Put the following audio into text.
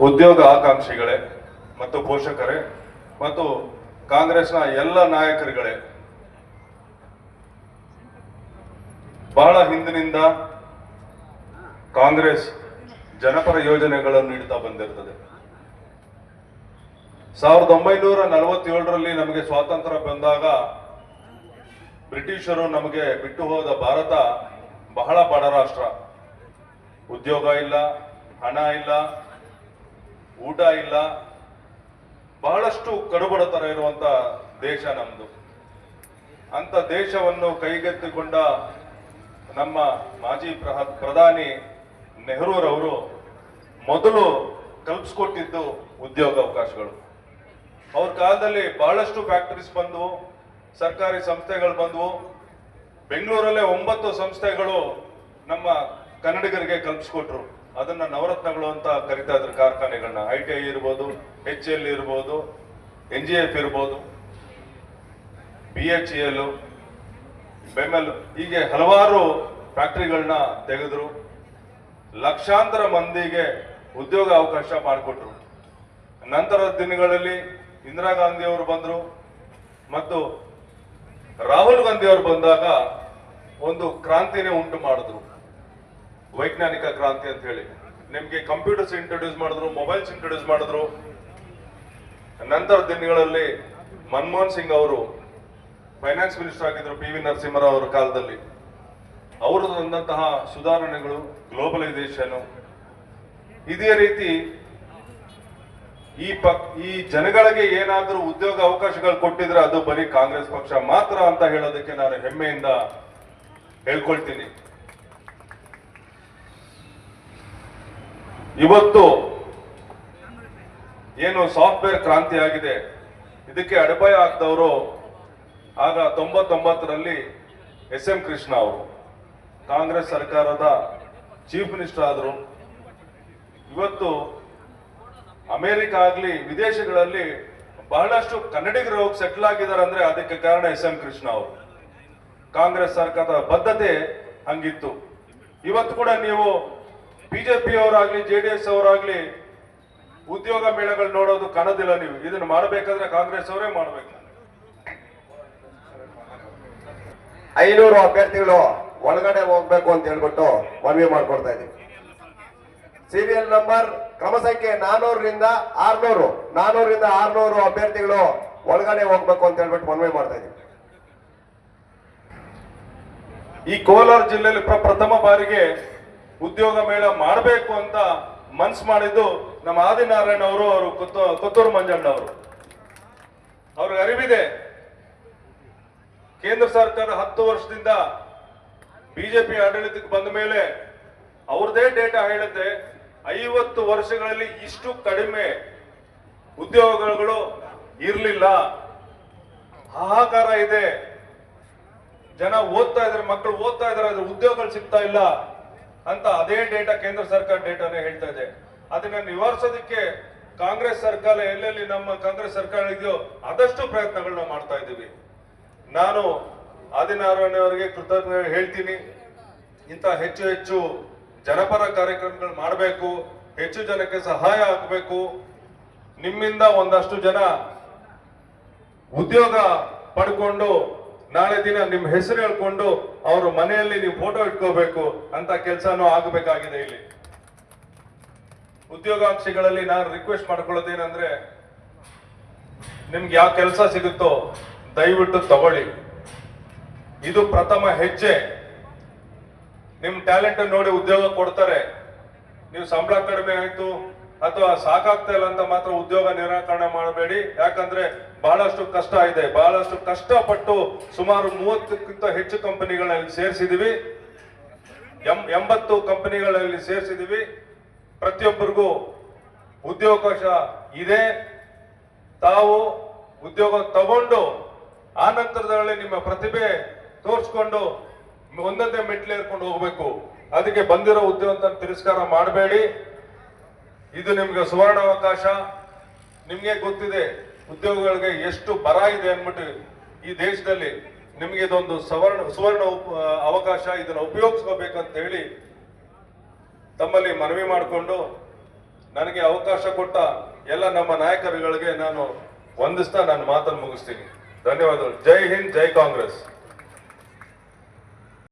ಉದ್ಯೋಗ ಆಕಾಂಕ್ಷಿಗಳೇ ಮತ್ತು ಪೋಷಕರೇ ಮತ್ತು ಕಾಂಗ್ರೆಸ್ನ ಎಲ್ಲ ನಾಯಕರುಗಳೇ, ಬಹಳ ಹಿಂದಿನಿಂದ ಕಾಂಗ್ರೆಸ್ ಜನಪರ ಯೋಜನೆಗಳನ್ನು ನೀಡುತ್ತಾ ಬಂದಿರುತ್ತದೆ. 1947ರಲ್ಲಿ ನಮಗೆ ಸ್ವಾತಂತ್ರ್ಯ ಬಂದಾಗ ಬ್ರಿಟಿಷರು ನಮಗೆ ಬಿಟ್ಟು ಹೋದ ಭಾರತ ಬಹಳ ಬಡ ರಾಷ್ಟ್ರ. ಉದ್ಯೋಗ ಇಲ್ಲ, ಹಣ ಇಲ್ಲ, ಊಟ ಇಲ್ಲ, ಬಹಳಷ್ಟು ಕಡುಬಡತರ ಇರುವಂತ ದೇಶ ನಮ್ದು. ಅಂತ ದೇಶವನ್ನು ಕೈಗೆತ್ತಿಕೊಂಡ ನಮ್ಮ ಮಾಜಿ ಪ್ರಧಾನಿ ನೆಹರೂರವರು ಮೊದಲು ಕಲ್ಪಿಸ್ಕೊಟ್ಟಿದ್ದು ಉದ್ಯೋಗ ಅವಕಾಶಗಳು. ಅವ್ರ ಕಾಲದಲ್ಲಿ ಬಹಳಷ್ಟು ಫ್ಯಾಕ್ಟರೀಸ್ ಬಂದವು, ಸರ್ಕಾರಿ ಸಂಸ್ಥೆಗಳು ಬಂದವು. ಬೆಂಗಳೂರಲ್ಲೇ 9 ಸಂಸ್ಥೆಗಳು ನಮ್ಮ ಕನ್ನಡಿಗರಿಗೆ ಕಲ್ಪಿಸ್ಕೊಟ್ರು. ಅದನ್ನ ನವರತ್ನಗಳು ಅಂತ ಕರಿತಾ ಇದ್ರು ಕಾರ್ಖಾನೆಗಳನ್ನ. ITI ಇರ್ಬೋದು, HL ಇರ್ಬೋದು, NGF ಇರ್ಬೋದು, BHEL, ಬೆಮೆಲ್, ಹೀಗೆ ಹಲವಾರು ಫ್ಯಾಕ್ಟರಿಗಳನ್ನ ತೆಗೆದ್ರು. ಲಕ್ಷಾಂತರ ಮಂದಿಗೆ ಉದ್ಯೋಗ ಅವಕಾಶ ಮಾಡಿಕೊಟ್ರು. ನಂತರದ ದಿನಗಳಲ್ಲಿ ಇಂದಿರಾ ಗಾಂಧಿ ಅವರು ಬಂದ್ರು ಮತ್ತು ರಾಹುಲ್ ಗಾಂಧಿ ಅವರು ಬಂದಾಗ ಒಂದು ಕ್ರಾಂತಿನೇ ಉಂಟು ಮಾಡಿದ್ರು, ವೈಜ್ಞಾನಿಕ ಕ್ರಾಂತಿ ಅಂತ ಹೇಳಿ. ನಿಮ್ಗೆ ಕಂಪ್ಯೂಟರ್ಸ್ ಇಂಟ್ರೊಡ್ಯೂಸ್ ಮಾಡಿದ್ರು, ಮೊಬೈಲ್ಸ್ ಇಂಟ್ರೊಡ್ಯೂಸ್ ಮಾಡಿದ್ರು. ನಂತರ ದಿನಗಳಲ್ಲಿ ಮನಮೋಹನ್ ಸಿಂಗ್ ಅವರು ಫೈನಾನ್ಸ್ ಮಿನಿಸ್ಟರ್ ಆಗಿದ್ರು, PV ನರಸಿಂಹರಾವ್ ಅವರ ಕಾಲದಲ್ಲಿ. ಅವರು ತಂದಂತಹ ಸುಧಾರಣೆಗಳು, ಗ್ಲೋಬಲೈಸೇಷನ್, ಇದೇ ರೀತಿ ಈ ಜನಗಳಿಗೆ ಏನಾದರೂ ಉದ್ಯೋಗ ಅವಕಾಶಗಳು ಕೊಟ್ಟಿದ್ರೆ ಅದು ಬರೀ ಕಾಂಗ್ರೆಸ್ ಪಕ್ಷ ಮಾತ್ರ ಅಂತ ಹೇಳೋದಕ್ಕೆ ನಾನು ಹೆಮ್ಮೆಯಿಂದ ಹೇಳ್ಕೊಳ್ತೀನಿ. ಇವತ್ತು ಏನು ಸಾಫ್ಟ್ವೇರ್ ಕ್ರಾಂತಿ ಆಗಿದೆ, ಇದಕ್ಕೆ ಅಡಿಪಾಯ ಹಾಕಿದವರು ಆಗ 99ರಲ್ಲಿ SM ಕೃಷ್ಣ ಅವರು ಕಾಂಗ್ರೆಸ್ ಸರ್ಕಾರದ ಚೀಫ್ ಮಿನಿಸ್ಟರ್ ಆದರು. ಇವತ್ತು ಅಮೆರಿಕ ಆಗ್ಲಿ ವಿದೇಶಗಳಲ್ಲಿ ಬಹಳಷ್ಟು ಕನ್ನಡಿಗರು ಹೋಗಿ ಸೆಟ್ಲ್ ಆಗಿದ್ದಾರೆ ಅಂದ್ರೆ ಅದಕ್ಕೆ ಕಾರಣ SM ಕೃಷ್ಣ ಅವರು. ಕಾಂಗ್ರೆಸ್ ಸರ್ಕಾರದ ಬದ್ಧತೆ ಹಂಗಿತ್ತು. ಇವತ್ತು ಕೂಡ ನೀವು BJP ಅವರಾಗ್ಲಿ JDS ಅವರಾಗ್ಲಿ ಉದ್ಯೋಗ ಮೇಳಗಳು ನೋಡೋದು ಕಾಣೋದಿಲ್ಲ. ನೀವು ಇದನ್ನು ಮಾಡಬೇಕಾದ್ರೆ ಕಾಂಗ್ರೆಸ್ ಅವರೇ ಮಾಡಬೇಕು. 500 ಅಭ್ಯರ್ಥಿಗಳು ಒಳಗಡೆ ಹೋಗ್ಬೇಕು ಅಂತ ಹೇಳ್ಬಿಟ್ಟು ಮನವಿ ಮಾಡ್ಕೊಡ್ತಾ ಇದ್ದೀವಿ. ಸೀರಿಯಲ್ ನಂಬರ್ ಕ್ರಮ ಸಂಖ್ಯೆ 400ರಿಂದ 600 ಅಭ್ಯರ್ಥಿಗಳು ಒಳಗಡೆ ಹೋಗ್ಬೇಕು ಅಂತ ಹೇಳ್ಬಿಟ್ಟು ಮನವಿ ಮಾಡ್ತಾ ಇದ್ದೀವಿ. ಈ ಕೋಲಾರ ಜಿಲ್ಲೆಯಲ್ಲಿ ಪ್ರಥಮ ಬಾರಿಗೆ ಉದ್ಯೋಗ ಮೇಳ ಮಾಡಬೇಕು ಅಂತ ಮನ್ಸು ಮಾಡಿದ್ದು ನಮ್ಮ ಆದಿನಾರಾಯಣ ಅವರು ಕೊತ್ತೂರು ಮಂಜಣ್ಣ ಅವರು. ಅವ್ರಿಗೆ ಅರಿವಿದೆ, ಕೇಂದ್ರ ಸರ್ಕಾರ 10 ವರ್ಷದಿಂದ BJP ಆಡಳಿತಕ್ಕೆ ಬಂದ ಮೇಲೆ ಅವ್ರದೇ ಡೇಟಾ ಹೇಳುತ್ತೆ 50 ವರ್ಷಗಳಲ್ಲಿ ಇಷ್ಟು ಕಡಿಮೆ ಉದ್ಯೋಗಗಳು ಇರಲಿಲ್ಲ. ಹಾಹಾಕಾರ ಇದೆ. ಜನ ಓದ್ತಾ ಇದಾರೆ, ಮಕ್ಕಳು ಓದ್ತಾ ಇದಾರೆ, ಅದ್ರ ಉದ್ಯೋಗಗಳು ಸಿಗ್ತಾ ಇಲ್ಲ ಅಂತ ಅದೇ ಡೇಟಾ, ಕೇಂದ್ರ ಸರ್ಕಾರ ಡೇಟಾನೇ ಹೇಳ್ತಾ ಇದೆ. ಅದನ್ನ ನಿವಾರಿಸೋದಕ್ಕೆ ಕಾಂಗ್ರೆಸ್ ಸರ್ಕಾರ ಎಲ್ಲೆಲ್ಲಿ ನಮ್ಮ ಕಾಂಗ್ರೆಸ್ ಸರ್ಕಾರ ಇದೆಯೋ ಆದಷ್ಟು ಪ್ರಯತ್ನಗಳನ್ನ ಮಾಡ್ತಾ ಇದ್ದೀವಿ. ನಾನು ಆದಿನಾರಾಯಣ ಅವರಿಗೆ ಕೃತಜ್ಞತೆ ಹೇಳ್ತೀನಿ. ಇಂಥ ಹೆಚ್ಚು ಜನಪರ ಕಾರ್ಯಕ್ರಮಗಳು ಮಾಡಬೇಕು, ಹೆಚ್ಚು ಜನಕ್ಕೆ ಸಹಾಯ ಆಗಬೇಕು. ನಿಮ್ಮಿಂದ ಒಂದಷ್ಟು ಜನ ಉದ್ಯೋಗ ಪಡ್ಕೊಂಡು ನಾಳೆ ದಿನ ನಿಮ್ಮ ಹೆಸರು ಹೇಳ್ಕೊಂಡು ಅವ್ರ ಮನೆಯಲ್ಲಿ ನೀವು ಫೋಟೋ ಇಟ್ಕೋಬೇಕು ಅಂತ ಕೆಲಸನೂ ಆಗಬೇಕಾಗಿದೆ. ಇಲ್ಲಿ ಉದ್ಯೋಗಾಂಕ್ಷಿಗಳಲ್ಲಿ ನಾನು ರಿಕ್ವೆಸ್ಟ್ ಮಾಡ್ಕೊಳ್ಳೋದೇನಂದ್ರೆ, ನಿಮ್ಗೆ ಯಾವ ಕೆಲಸ ಸಿಗುತ್ತೋ ದಯವಿಟ್ಟು ತಗೊಳ್ಳಿ. ಇದು ಪ್ರಥಮ ಹೆಜ್ಜೆ. ನಿಮ್ ಟ್ಯಾಲೆಂಟ್ ನೋಡಿ ಉದ್ಯೋಗ ಕೊಡ್ತಾರೆ. ನೀವು ಸಂಬಳ ಕಡಿಮೆ ಆಯ್ತು ಅಥವಾ ಸಾಕಾಗ್ತಾ ಇಲ್ಲ ಅಂತ ಮಾತ್ರ ಉದ್ಯೋಗ ನಿರಾಕರಣೆ ಮಾಡಬೇಡಿ. ಯಾಕಂದ್ರೆ ಬಹಳಷ್ಟು ಕಷ್ಟ ಇದೆ. ಬಹಳಷ್ಟು ಕಷ್ಟಪಟ್ಟು ಸುಮಾರು 30ಕ್ಕಿಂತ ಹೆಚ್ಚು ಕಂಪನಿಗಳಲ್ಲಿ ಸೇರಿಸಿದೀವಿ. 80 ಕಂಪನಿಗಳಲ್ಲಿ ಸೇರಿಸಿದೀವಿ. ಪ್ರತಿಯೊಬ್ಬರಿಗೂ ಉದ್ಯೋಗಾವಕಾಶ ಇದೆ. ತಾವು ಉದ್ಯೋಗ ತಗೊಂಡು ಆ ನಂತರದಲ್ಲಿ ನಿಮ್ಮ ಪ್ರತಿಭೆ ತೋರಿಸ್ಕೊಂಡು ಒಂದೊಂದೇ ಮೆಟ್ಲೇರ್ಕೊಂಡು ಹೋಗ್ಬೇಕು. ಅದಕ್ಕೆ ಬಂದಿರೋ ಉದ್ಯೋಗ ತಿರಸ್ಕಾರ ಮಾಡಬೇಡಿ. ಇದು ನಿಮ್ಗೆ ಸುವರ್ಣ ಅವಕಾಶ. ನಿಮ್ಗೆ ಗೊತ್ತಿದೆ ಉದ್ಯೋಗಗಳಿಗೆ ಎಷ್ಟು ಬರ ಇದೆ ಅಂದ್ಬಿಟ್ಟು ಈ ದೇಶದಲ್ಲಿ. ನಿಮ್ಗೆ ಇದೊಂದು ಸುವರ್ಣ ಅವಕಾಶ. ಇದನ್ನ ಉಪಯೋಗಿಸ್ಕೋಬೇಕಂತ ಹೇಳಿ ತಮ್ಮಲ್ಲಿ ಮನವಿ ಮಾಡಿಕೊಂಡು ನನಗೆ ಅವಕಾಶ ಕೊಟ್ಟ ಎಲ್ಲ ನಮ್ಮ ನಾಯಕರುಗಳಿಗೆ ನಾನು ವಂದಿಸ್ತಾ ನನ್ನ ಮಾತನ್ನು ಮುಗಿಸ್ತೀನಿ. ಧನ್ಯವಾದಗಳು. ಜೈ ಹಿಂದ್, ಜೈ ಕಾಂಗ್ರೆಸ್.